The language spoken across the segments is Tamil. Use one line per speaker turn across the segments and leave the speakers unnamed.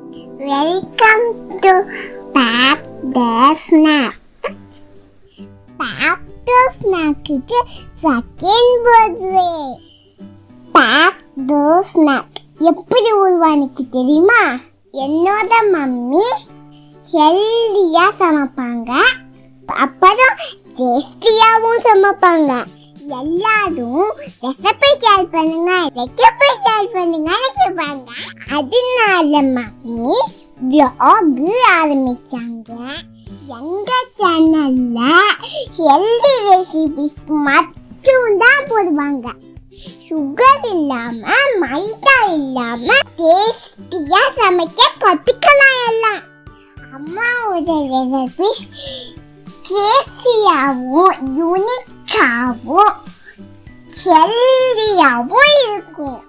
Welcome to Pack the Snack. Pack the Snack க்கு second birthday. Pack the Snack எப்படி உருவானுச்சு தெரியுமா? என்னோட மம்மி ஹெல்தியா சமைப்பாங்க, அப்புறம் டேஸ்டியாவும் சமைப்பாங்க. எல்லாரும் ரெசிபி ஷேர் பண்ணுங்கன்னு கேட்பாங்க. அதனால மம்மி vlog ஆரம்பிச்சாங்க. எங்க சேனல்ல ஹெல்தி ரெசிபிஸ் மட்டும் தான் போடுவாங்க. சுகர் இல்லாம, மைதா இல்லாம டேஸ்டியா சமைக்க கத்துக்கலாம். எல்லாம் அம்மாவோட ரெசிபிஸ் டேஸ்டியாவும் யூனிக்காவும் ஹெல்தியாவும் இருக்கும்.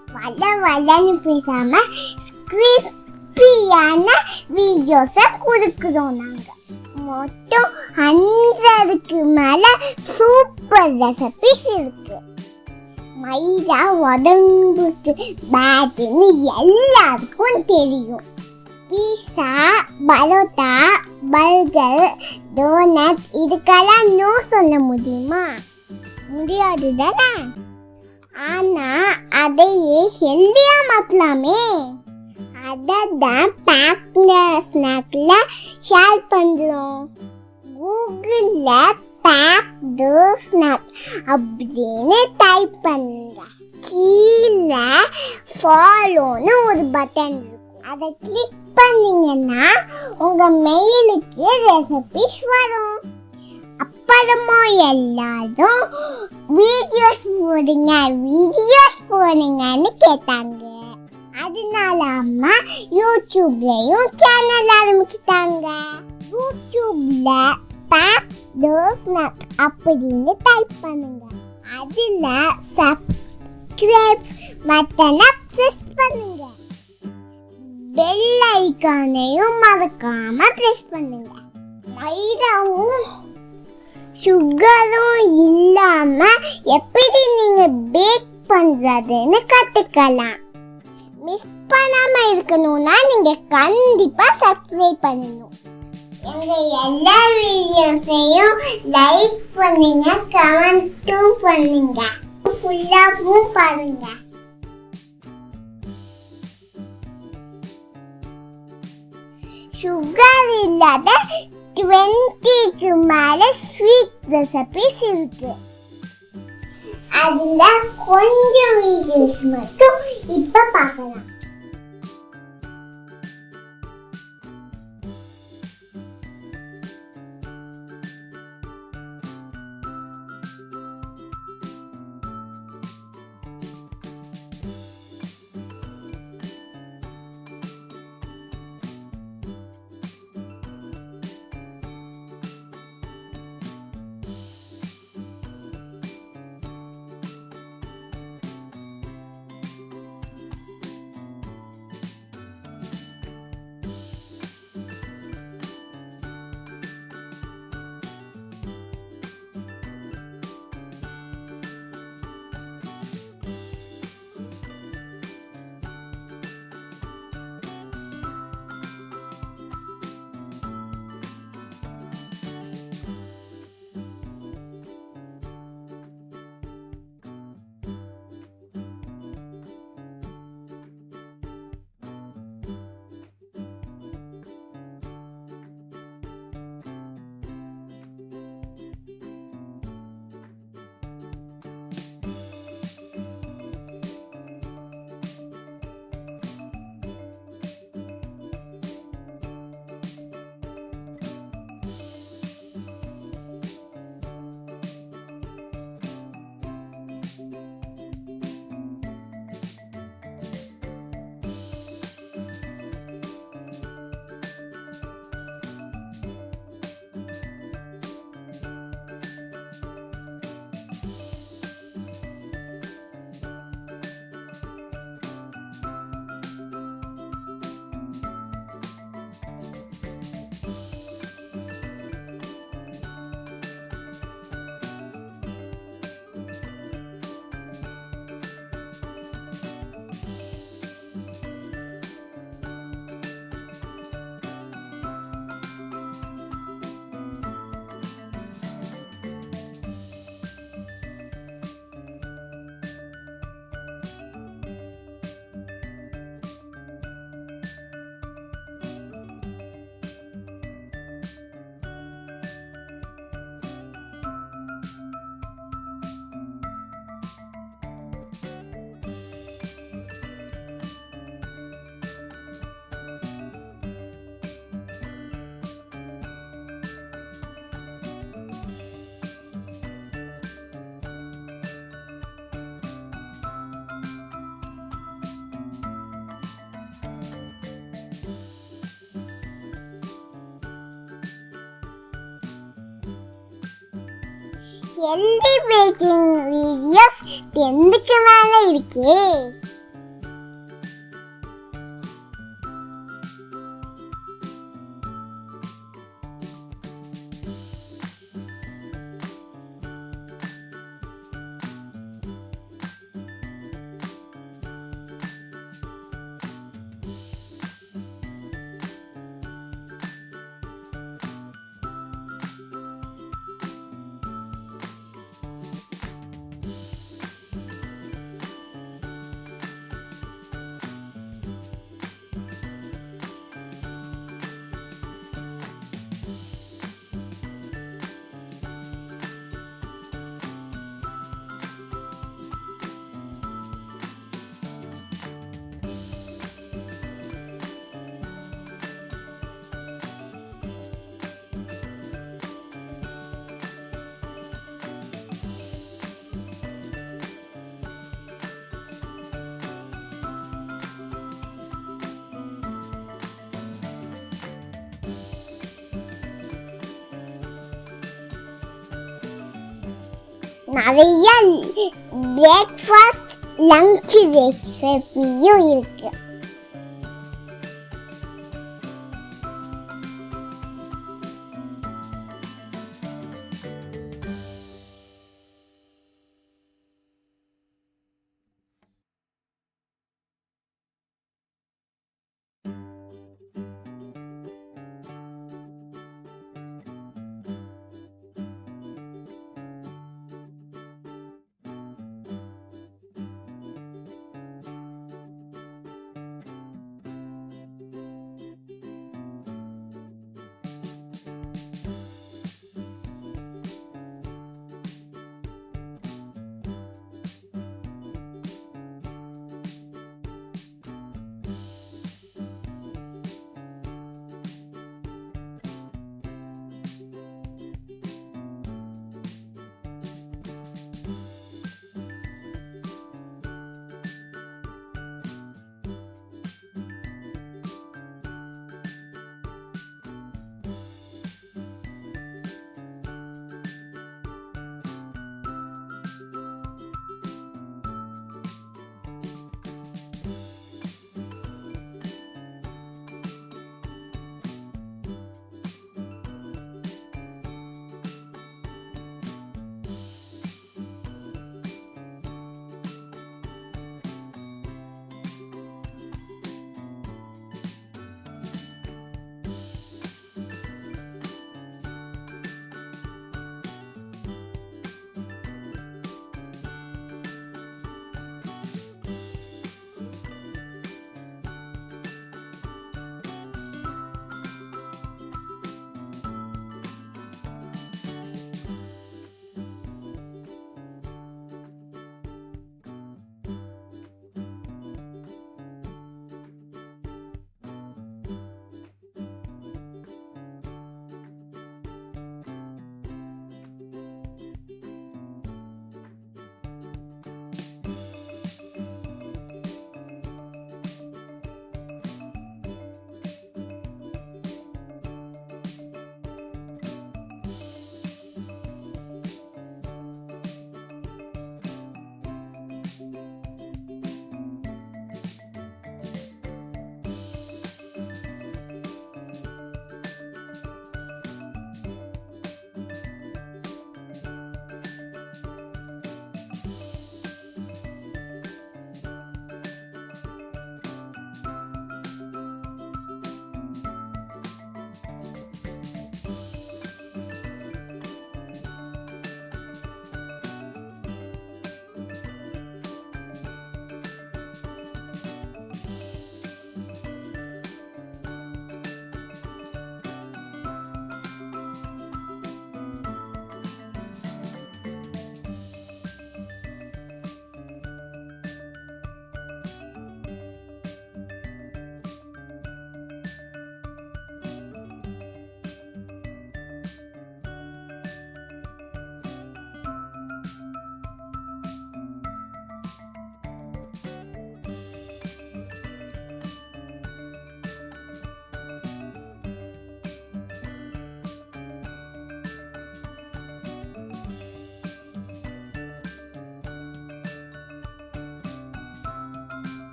வளன்னு பேசாம கிறிஸ்பியான வீடியோஸை கொடுக்குறோம். நாங்கள் மொத்தம் 100க்கு மேல சூப்பர் ரெசிபிஸ் இருக்கு. மைதா உடம்புக்கு பேட்னு எல்லாருக்கும் தெரியும். பீஸா, பரோட்டா, பர்கர், டோனட் இதுக்கெல்லாம் நோ சொல்ல முடியுமா? முடியாது தானே. ஆனா அதையே ஹெல்தியா மாற்றலாமே. அதான் பேக்ல ஸ்நாக்ல ஷேர் பண்றோம். கூகுள்ல பேக் தி ஸ்நாக் அப்படின்னு டைப் பண்ணுங்க. கீழே ஃபாலோன்னு ஒரு பட்டன் இருக்கும். அதை கிளிக் பண்ணீங்கன்னா உங்க மெயிலுக்கு ரெசிபிஸ் வரும். அப்புறமா எல்லாரும் வீடியோஸ் போடுங்கன்னு கேட்டாங்க. அதனால அம்மா யூடியூப்லயும் சேனல் ஆரம்பிச்சிட்டாங்க. யூடியூப்ல பேக் தி ஸ்நாக் அப்படின்னு டைப் பண்ணுங்க. அதுல சப்ஸ்கிரைப் பட்டனை பிரஸ் பண்ணுங்க. பெல் ஐகானையும் மறக்காம பிரஸ் பண்ணுங்க. மைதாவும் சுகரும் இல்லாம எப்படி நீங்க பேக் பண்றதுன்னு கத்துக்கலாம். மிஸ் பண்ணாம இருக்கணும்னா நீங்க கண்டிப்பா சப்ஸ்கிரைப் பண்ணணும். எங்க எல்லா வீடியோஸையும் லைக் பண்ணுங்க, கமெண்ட்டும் பண்ணுங்க, ஃபுல்லாவும் பாருங்க. சுகர் இல்லாத 20க்கு மேல ஸ்வீட் ரெசிபிஸ் இருக்கு. அதுல கொஞ்சம் வீடியோஸ் மட்டும் இப்ப பார்க்கலாம். ஹெல்தி பேக்கிங் வீடியோஸ் 10க்கு மேல இருக்கே. நிறைய பிரேக்ஃபாஸ்ட் லஞ்ச் ரெசிபியும் இருக்கு.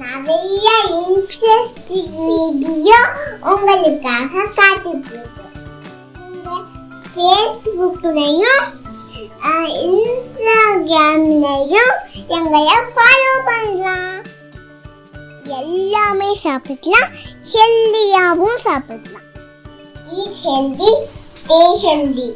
நிறைய இன்ட்ரெஸ்டிங் வீடியோ உங்களுக்காக காத்துட்டு இருக்கு. நீங்க ஃபேஸ்புக்லையும் இன்ஸ்டாகிராம்லையும் எங்களை ஃபாலோ பண்ணலாம். எல்லாமே சாப்பிடலாம், ஹெல்தியாகவும் சாப்பிடலாம். Eat healthy, stay healthy.